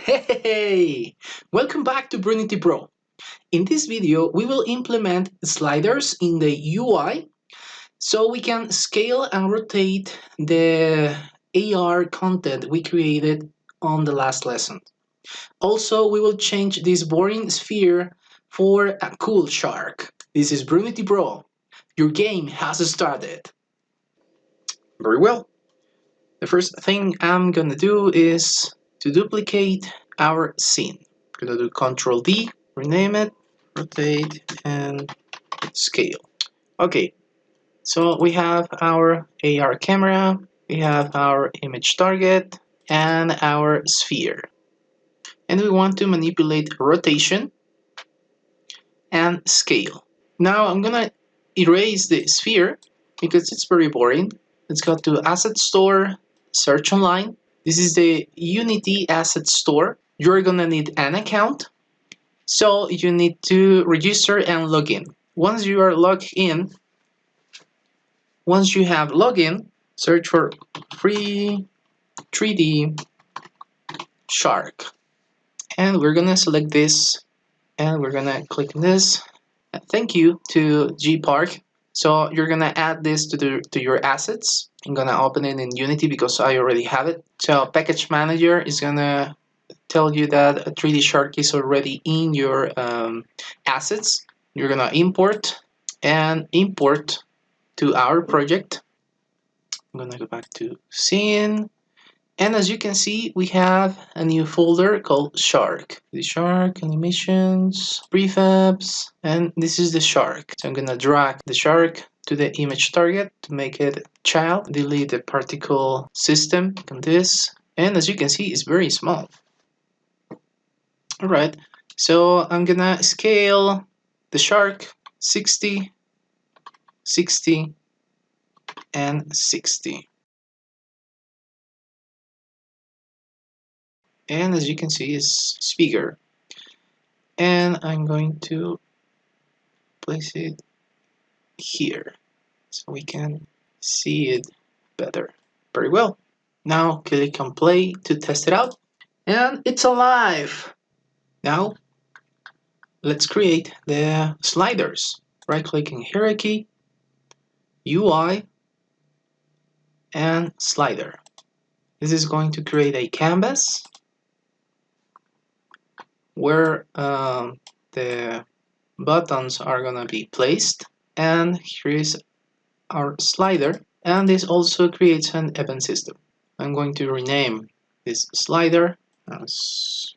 Hey! Welcome back to vrunitybro. In this video, we will implement sliders in the UI so we can scale and rotate the AR content we created on the last lesson. Also, we will change this boring sphere for a cool shark. This is vrunitybro. Your game has started. Very well. The first thing I'm gonna do is to duplicate our scene. I'm gonna do Ctrl D, rename it, rotate, and scale. Okay, so we have our AR camera, we have our image target, and our sphere. And we want to manipulate rotation and scale. Now I'm gonna erase the sphere because it's very boring. Let's go to Asset Store, search online. This is the Unity Asset Store. You're gonna need an account, so you need to register and log in. Once you are logged in, once you have login, search for free 3D shark, and we're gonna select this, and we're gonna click this. Thank you to GPark. So you're gonna add this to your assets. I'm gonna open it in Unity because I already have it. So Package Manager is gonna tell you that a 3D Shark is already in your assets. You're gonna import and import to our project. I'm gonna go back to Scene. And as you can see, we have a new folder called Shark. The Shark, animations, prefabs, and this is the shark. So I'm gonna drag the shark to the image target to make it child, delete the particle system, and this. And as you can see, it's very small. All right, so I'm gonna scale the shark 60, 60, and 60. And as you can see, it's bigger. And I'm going to place it here so we can see it better. Very well. Now click on play to test it out. And it's alive! Now let's create the sliders. Right click in hierarchy, UI, and slider. This is going to create a canvas where the buttons are gonna be placed, and here is our slider, and this also creates an event system. I'm going to rename this slider as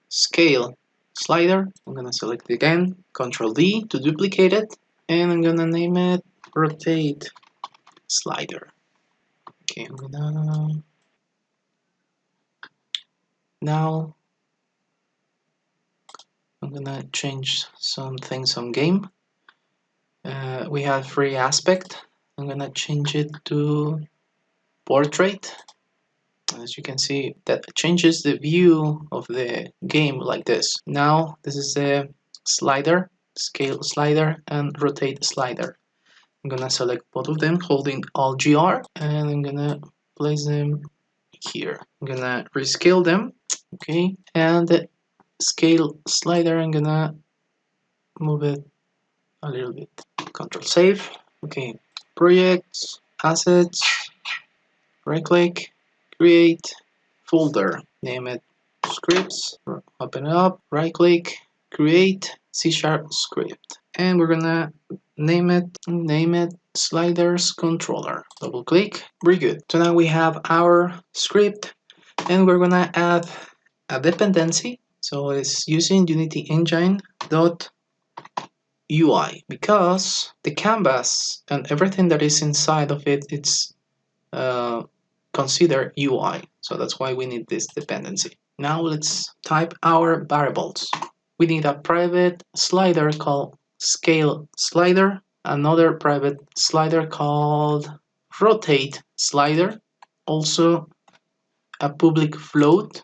scale slider. I'm gonna select it again, Ctrl D to duplicate it, and I'm gonna name it rotate slider. Okay, now I'm gonna change some things on game. We have free aspect. I'm gonna change it to portrait. As you can see, that changes the view of the game like this. Now this is the slider, scale slider, and rotate slider. I'm gonna select both of them holding Alt GR, and I'm gonna place them here. I'm gonna rescale them, okay, and the scale slider, I'm gonna move it a little bit. Control save. Okay, projects, assets, right click, create folder, name it scripts, open it up, right click, create C# script, and we're gonna name it sliders controller. Double click. Very good. So now we have our script, and we're gonna add a dependency. So it's using Unity Engine dot UI, because the canvas and everything that is inside of it, it's considered UI. So that's why we need this dependency. Now let's type our variables. We need a private slider called scale slider, another private slider called rotate slider, also a public float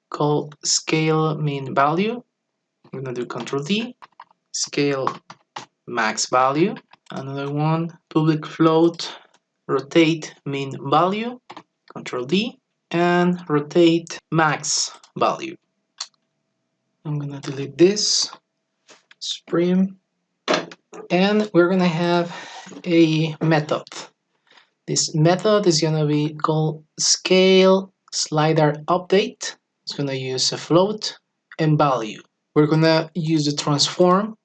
called scale mean value. I'm gonna do Ctrl D, scale max value, another one, public float rotate mean value, Ctrl D, and rotate max value. I'm gonna delete this spring, and we're gonna have a method. This method is gonna be called scale slider update. It's gonna use a float and value. We're gonna use the transform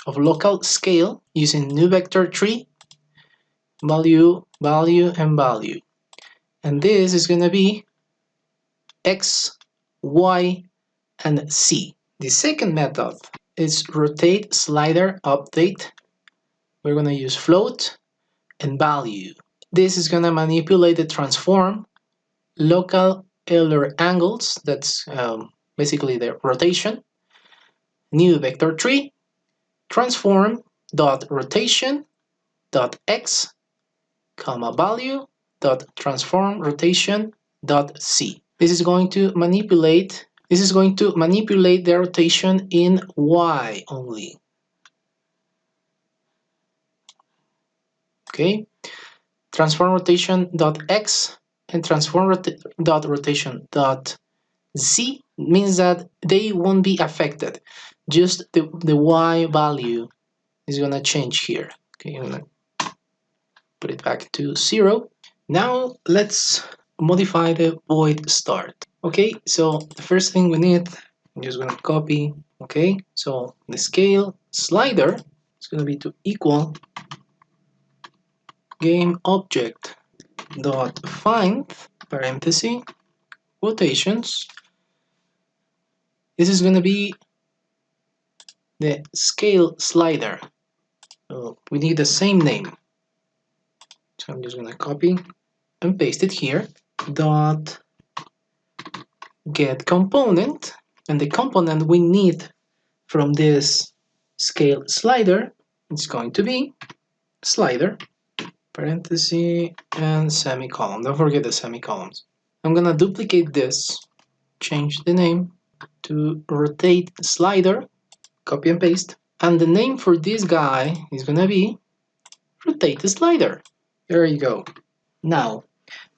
of local scale using new vector tree, value, value, and value. And this is gonna be X, Y, and Z. The second method is rotate slider update. We're gonna use float and value. This is gonna manipulate the transform local Euler angles, that's basically the rotation, new vector tree, transform dot rotation dot x, comma value dot transform rotation dot c. This is going to manipulate the rotation in y only. Okay, transform rotation dot x and transform dot rotation dot z means that they won't be affected. Just the y value is gonna change here. Okay, I'm gonna put it back to 0. Now let's modify the void start. Okay, so the first thing we need, I'm just gonna copy. Okay, so the scale slider is gonna be to equal game object dot find parenthesis quotations. This is gonna be the scale slider. So we need the same name. So I'm just gonna copy and paste it here. Dot get component, and the component we need from this scale slider is going to be slider parenthesis and semicolon. Don't forget the semicolons. I'm gonna duplicate this, change the name to rotate slider, copy and paste, and the name for this guy is gonna be rotate the slider. There you go. Now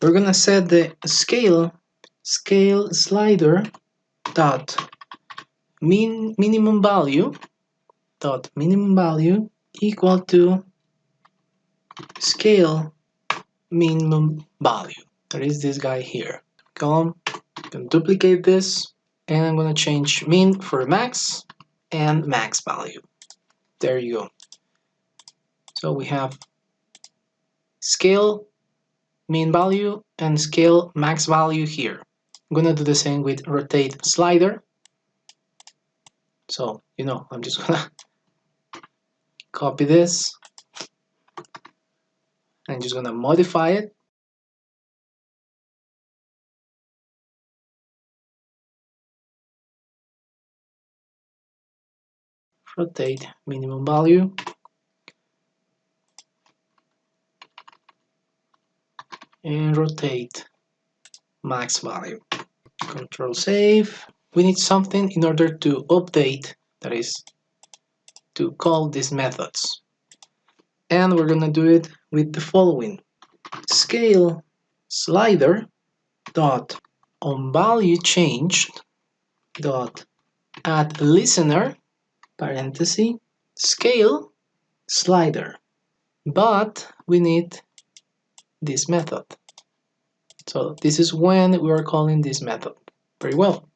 we're gonna set the scale slider dot minimum value equal to scale minimum value. That is this guy here. Column, I'm gonna duplicate this, and I'm gonna change min for max and max value. There you go. So we have scale min value and scale max value here. I'm gonna do the same with rotate slider. So, I'm just gonna copy this and just gonna modify it. Rotate minimum value. And rotate max value. Control save. We need something in order to update, that is, to call these methods. And we're gonna do it with the following. Scale slider dot on value changed dot add listener parenthesis scale slider. But we need this method. So this is when we are calling this method. Very well.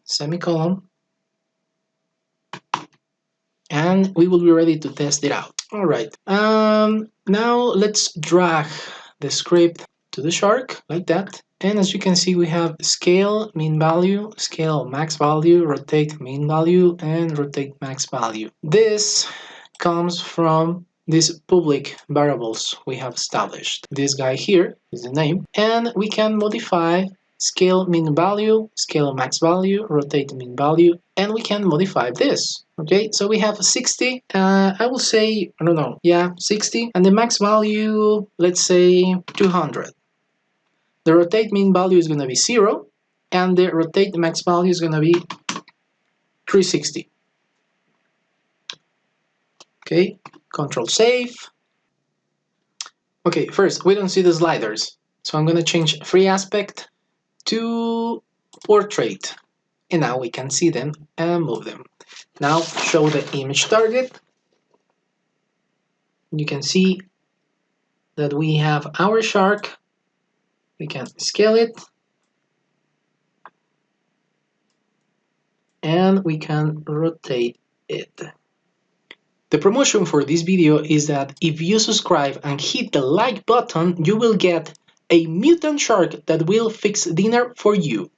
Semicolon. And we will be ready to test it out. All right. Now let's drag the script to the shark like that. And as you can see, we have scale min value, scale max value, rotate min value, and rotate max value. This comes from these public variables we have established. This guy here is the name, and we can modify scale min value, scale max value, rotate min value, and we can modify this. Okay, so we have 60, I will say, I don't know, yeah, 60, and the max value, let's say 200. The rotate min value is going to be 0, and the rotate max value is going to be 360. Okay, Control Save. Okay, first, we don't see the sliders. So I'm going to change free aspect to portrait. And now we can see them and move them. Now show the image target. You can see that we have our shark. We can scale it. And we can rotate it. The promotion for this video is that if you subscribe and hit the like button, you will get a mutant shark that will fix dinner for you.